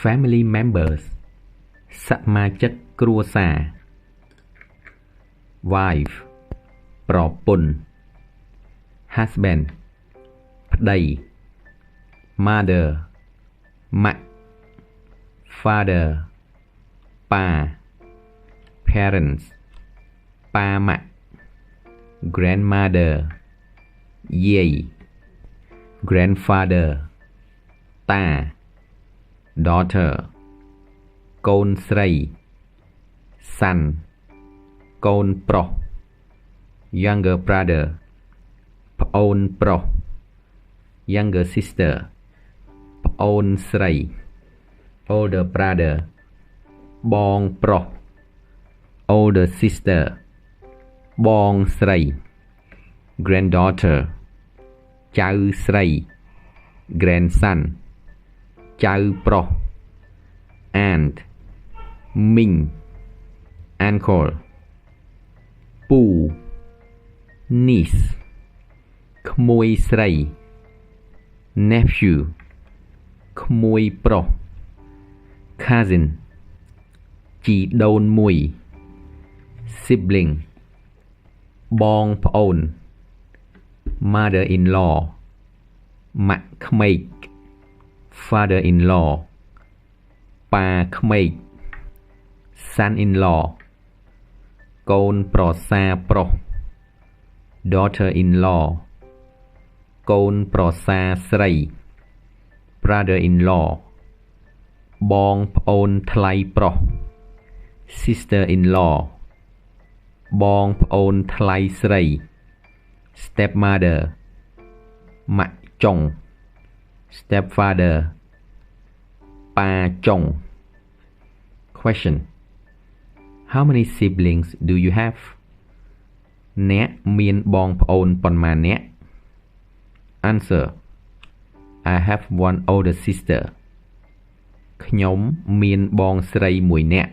family members สมาชิกครัวซา wife ปรอปน husband ប្តី mother ម៉ាក់ father ប៉ា parents ប៉ាម៉ាក់ grandmother យាយ grandfather តា daughter កូនស្រី son កូនប្រុស younger brother ប្អូនប្រុស younger sister ប្អូនស្រី older brother បងប្រុស older sister បងស្រី granddaughter ចៅស្រី grandson ចៅប្រុស aunt មីង uncle ពូ niece ក្មួយស្រី nephew ក្មួយប្រុស cousin ជីដូនមួយ sibling បងប្អូន mother-in-law ម៉ាក់ក្មេក father-in-law ប៉ាក្មេក son-in-law កូនប្រសាប្រុស daughter-in-law កូនប្រសាស្រី brother-in-law បងប្អូនថ្លៃប្រុស sister-in-law បងប្អូនថ្លៃស្រី stepmother ម៉ាក់ចុង stepfather ប៉ាចុង question how many siblings do you have អ្នកមានបងប្អូនប៉ុន្មាននាក់ answer I have one older sister ខ្ញុំមានបងស្រីមួយនាក់